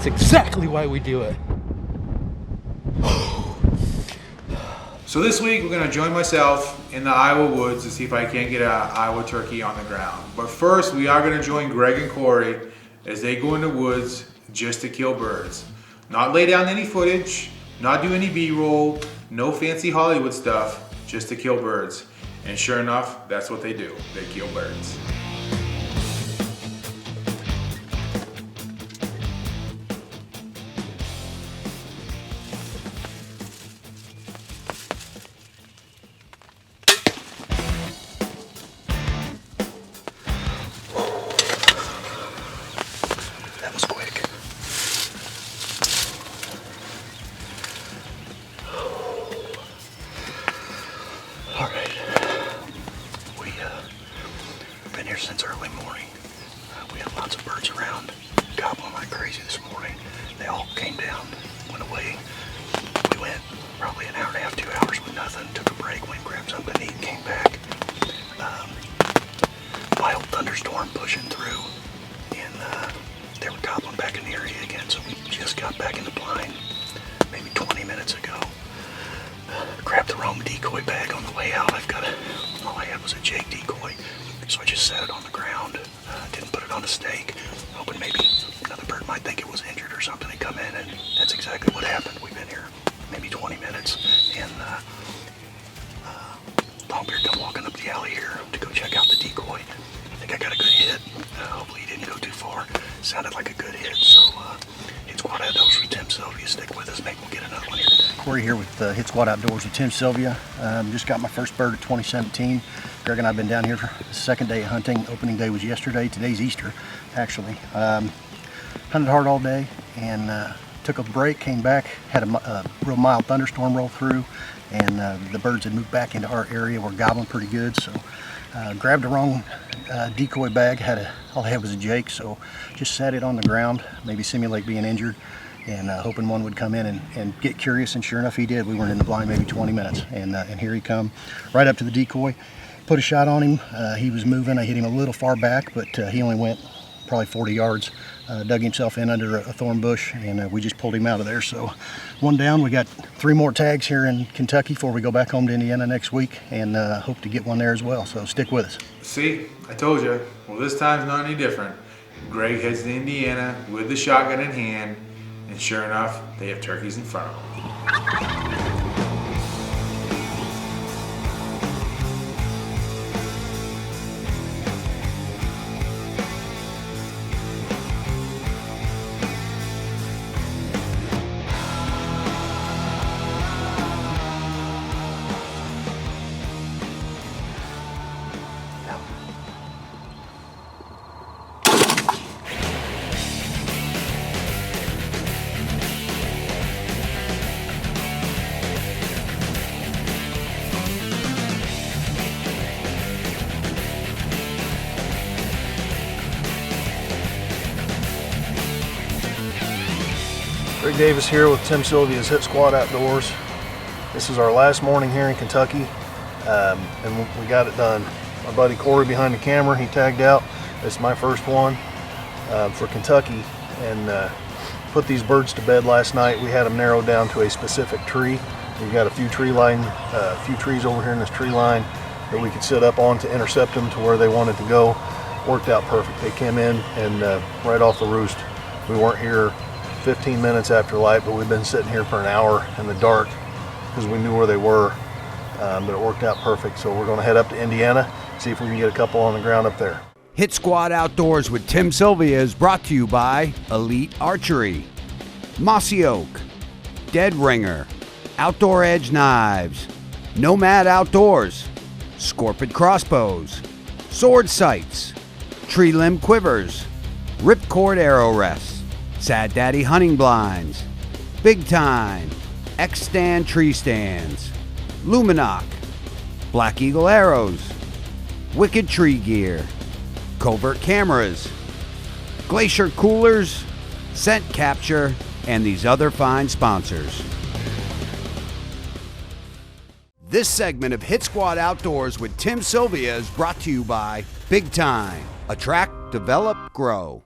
That's exactly why we do it. So this week we're gonna join myself in the Iowa woods to see if I can't get an Iowa turkey on the ground. But first we are gonna join Greg and Corey as they go in the woods just to kill birds. Not lay down any footage, not do any B-roll, no fancy Hollywood stuff, just to kill birds. And sure enough, that's what they do. They kill birds. That was quick. All right. We've been here since early morning. We had lots of birds around, gobbling like crazy this morning. They all came down, went away. We went probably an hour and a half, 2 hours with nothing. Took a break, went and grabbed something to eat, came back. Wild thunderstorm pushing through, and they were gobbling back in the area again. So we just got back in the blind maybe 20 minutes ago. Grabbed the wrong decoy bag on the way out. All I had was a jig decoy, so I just set it on the ground. Didn't put it on a stake, hoping maybe another bird might think it was injured or something and come in, and that's exactly what happened. We've been here maybe 20 minutes, and longbeard come walking up the alley here to go check out the decoy. I think I got a good hit. Hopefully he didn't go too far. Sounded like a good hit, so Hitsquad Outdoors with Tim Sylvia. Stick with us, maybe we'll get another one here today. Corey here with Hitsquad Outdoors with Tim Sylvia. Just got my first bird of 2017. Greg and I have been down here for the second day of hunting. Opening day was yesterday. Today's Easter, actually. Hunted hard all day and took a break, came back, had a real mild thunderstorm roll through, and the birds had moved back into our area. Were gobbling pretty good, so grabbed the wrong decoy bag. All I had was a jake, so just sat it on the ground, maybe simulate being injured, and hoping one would come in and get curious, and sure enough he did. We weren't in the blind maybe 20 minutes, and here he come, right up to the decoy. Put a shot on him. He was moving. I hit him a little far back, but he only went probably 40 yards. Dug himself in under a thorn bush, and we just pulled him out of there. So one down. We got 3 more tags here in Kentucky before we go back home to Indiana next week, and hope to get one there as well. So stick with us. See, I told you. Well, this time's not any different. Greg heads to Indiana with the shotgun in hand, and sure enough, they have turkeys in front of them. Greg Davis here with Tim Sylvia's Hitsquad Outdoors. This is our last morning here in Kentucky, and we got it done. My buddy Corey behind the camera, he tagged out. This is my first one for Kentucky, and put these birds to bed last night. We had them narrowed down to a specific tree. We've got a few trees over here in this tree line that we could sit up on to intercept them to where they wanted to go. Worked out perfect. They came in and right off the roost. We weren't here 15 minutes after light, but we've been sitting here for an hour in the dark because we knew where they were, but it worked out perfect. So we're going to head up to Indiana, see if we can get a couple on the ground up there. Hitsquad Outdoors with Tim Sylvia is brought to you by Elite Archery, Mossy Oak, Dead Ringer, Outdoor Edge Knives, Nomad Outdoors, Scorpid Crossbows, Sword Sights, Tree Limb Quivers, Ripcord Arrow Rests, Sad Daddy Hunting Blinds, Big Time, X-Stand Tree Stands, Luminoc, Black Eagle Arrows, Wicked Tree Gear, Covert Cameras, Glacier Coolers, Scent Capture, and these other fine sponsors. This segment of Hitsquad Outdoors with Tim Sylvia is brought to you by Big Time. Attract, develop, grow.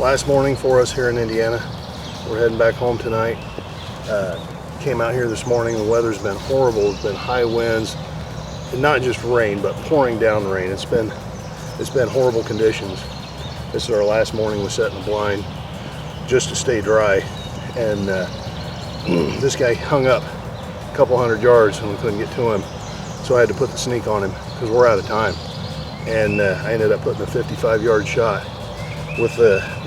Last morning for us here in Indiana. We're heading back home tonight. Came out here this morning. The weather's been horrible. It's been high winds, and not just rain, but pouring down rain. It's been horrible conditions. This is our last morning. We're setting the blind just to stay dry, and this guy hung up a couple hundred yards and we couldn't get to him, so I had to put the sneak on him because we're out of time. And I ended up putting a 55-yard shot with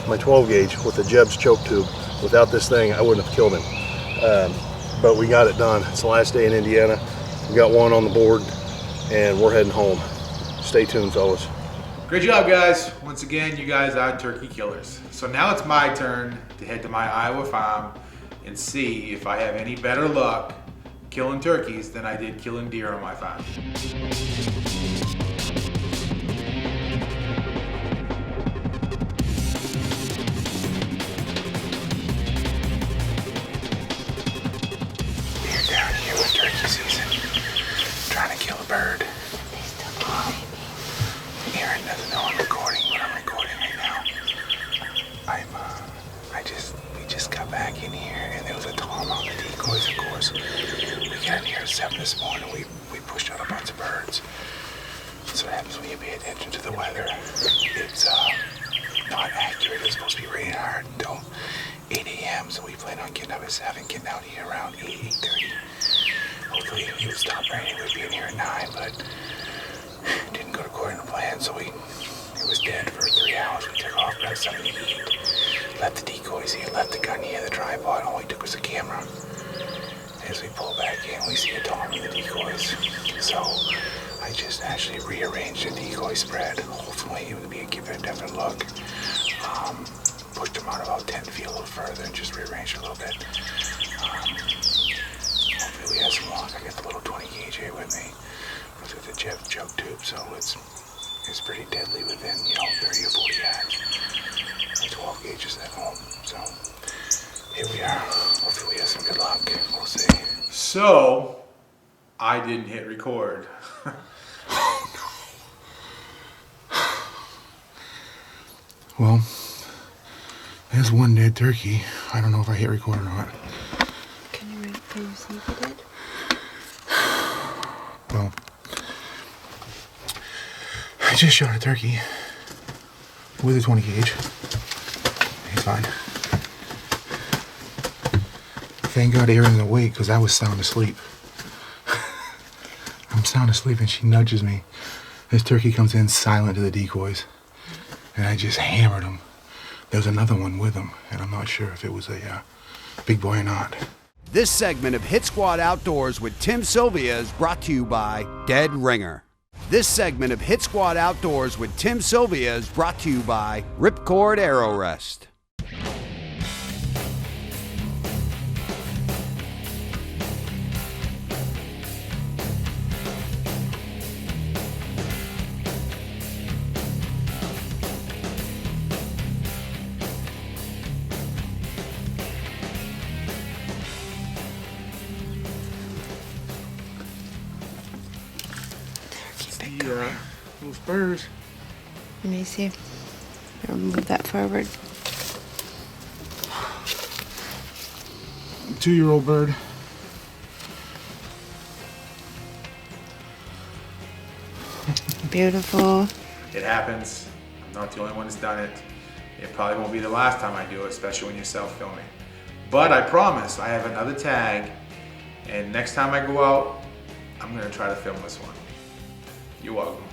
my 12 gauge with the Jeb's choke tube. Without this thing, I wouldn't have killed him. But we got it done. It's the last day in Indiana. We got one on the board, and we're heading home. Stay tuned, fellas. Great job, guys. Once again, you guys are turkey killers. So now it's my turn to head to my Iowa farm and see if I have any better luck killing turkeys than I did killing deer on my farm. Turkey season, trying to kill a bird. Aaron doesn't know I'm recording, but I'm recording right now. We just got back in here, and there was a tom on the decoys, of course. We got in here at 7 this morning. We pushed out a bunch of birds. That's what happens when you pay attention to the weather. It's not accurate. It's supposed to be raining hard until 8 a.m., so we plan on getting up at 7, getting out here around 8:30. Hopefully it would stop raining. We'd be in here at 9, but it didn't go according to plan, so it was dead for 3 hours. We took off, got something to eat, left the decoys here, left the gun here, the tripod. All we took was a camera. As we pull back in, we see a tom in the decoys. So I just actually rearranged the decoy spread. Hopefully it would give it a different look. Pushed them out about 10 feet a little further and just rearranged a little bit. Hopefully we have some luck. I got the little 20 gauge here with me with the Jeb choke tube, so it's pretty deadly within 30 or 40 yards. The 12 gauge is at home, so here we are. Hopefully we have some good luck. We'll see. So I didn't hit record. Well, there's one dead turkey. I don't know if I hit record or not. Can you see if you did? Well, I just shot a turkey with a 20 gauge. He's fine. Thank God Erin's awake because I was sound asleep. I'm sound asleep and she nudges me. This turkey comes in silent to the decoys. And I just hammered him. There was another one with him, and I'm not sure if it was a big boy or not. This segment of Hitsquad Outdoors with Tim Sylvia is brought to you by Dead Ringer. This segment of Hitsquad Outdoors with Tim Sylvia is brought to you by Ripcord Arrow Rest. Little spurs. Let me see. I'll move that forward. 2-year-old bird. Beautiful. It happens. I'm not the only one that's done it. It probably won't be the last time I do it, especially when you're self-filming. But I promise I have another tag, and next time I go out, I'm gonna try to film this one. You're welcome.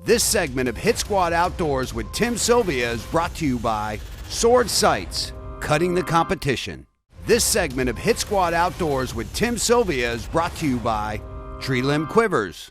This segment of Hit Squad Outdoors with Tim Sylvia is brought to you by Sword Sights, cutting the competition. This segment of Hit Squad Outdoors with Tim Sylvia is brought to you by Tree Limb Quivers.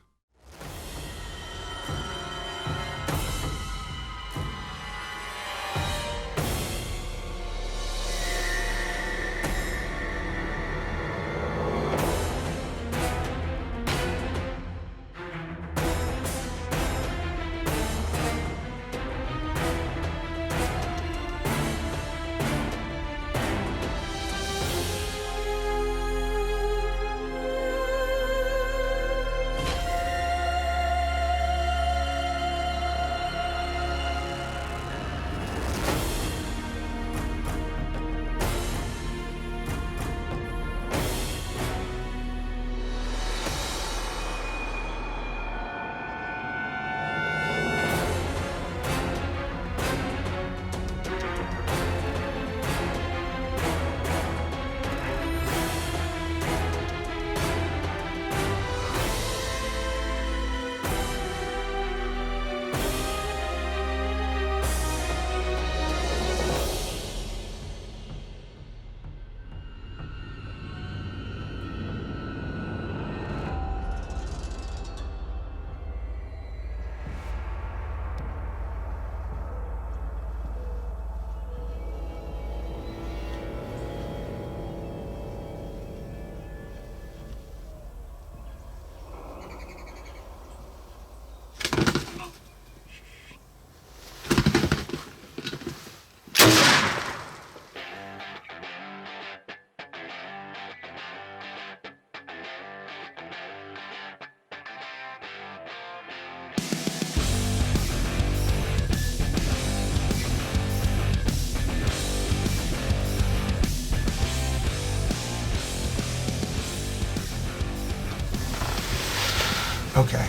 Okay,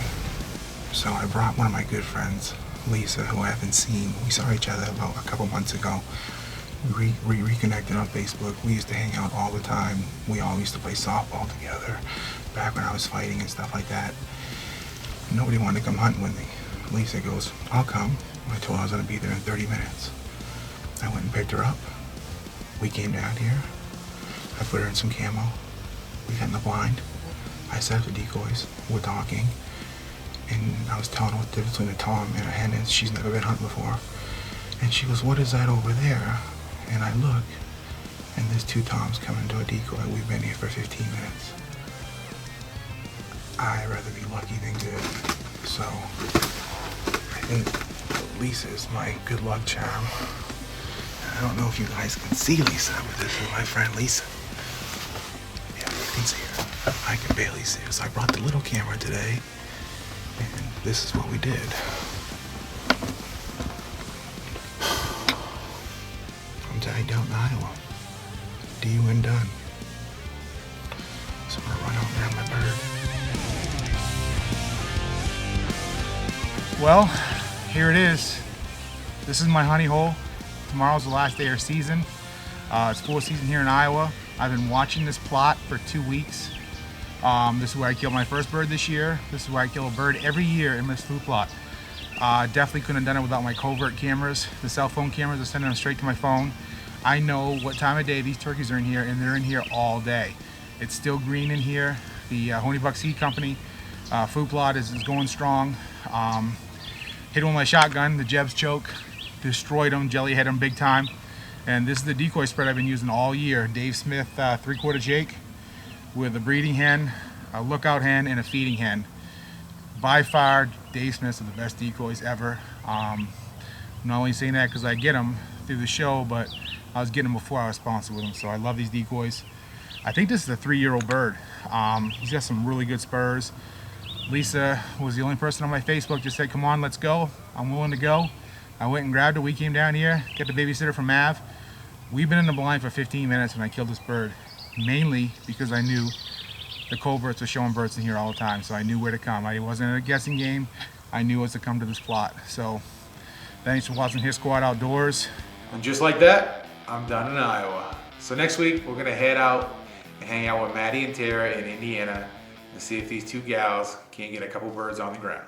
so I brought one of my good friends, Lisa, who I haven't seen. We saw each other about a couple months ago. We reconnected on Facebook. We used to hang out all the time. We all used to play softball together back when I was fighting and stuff like that. Nobody wanted to come hunting with me. Lisa goes, I'll come. I told her I was going to be there in 30 minutes. I went and picked her up. We came down here. I put her in some camo. We got in the blind. I set up the decoys. We're talking. And I was telling her what the difference between a tom and a hen is. She's never been hunting before. And she goes, what is that over there? And I look, and there's two toms coming to a decoy. We've been here for 15 minutes. I'd rather be lucky than good. So, I think Lisa is my good luck charm. I don't know if you guys can see Lisa, but this is my friend Lisa. Yeah, you can see her. I can barely see her, so I brought the little camera today, and this is what we did. I'm tied down in Iowa. D-U-N done. So I'm gonna run out and grab my bird. Well, here it is. This is my honey hole. Tomorrow's the last day of season. It's full season here in Iowa. I've been watching this plot for 2 weeks. This is where I killed my first bird this year. This is where I kill a bird every year in this food plot. Definitely couldn't have done it without my covert cameras. The cell phone cameras are sending them straight to my phone. I know what time of day these turkeys are in here, and they're in here all day. It's still green in here. The Honey Buck Seed Company food plot is going strong. Hit him with my shotgun, the Jeb's choke, destroyed him, jelly hit him big time. And this is the decoy spread I've been using all year. Dave Smith 3/4 Jake with a breeding hen, a lookout hen, and a feeding hen. By far, Dave Smith's are the best decoys ever. I'm not only saying that because I get them through the show, but I was getting them before I was sponsored with them, so I love these decoys. I think this is a 3-year-old bird. He's got some really good spurs. Lisa was the only person on my Facebook just said, come on, let's go. I'm willing to go. I went and grabbed her. We came down here, got the babysitter from Mav. We've been in the blind for 15 minutes and I killed this bird, mainly because I knew the coverts were showing birds in here all the time, so I knew where to come. I wasn't in a guessing game. I knew it was to come to this plot. So thanks for watching Hit Squad Outdoors. And just like that, I'm done in Iowa. So next week, we're gonna head out and hang out with Maddie and Tara in Indiana and see if these two gals can get a couple birds on the ground.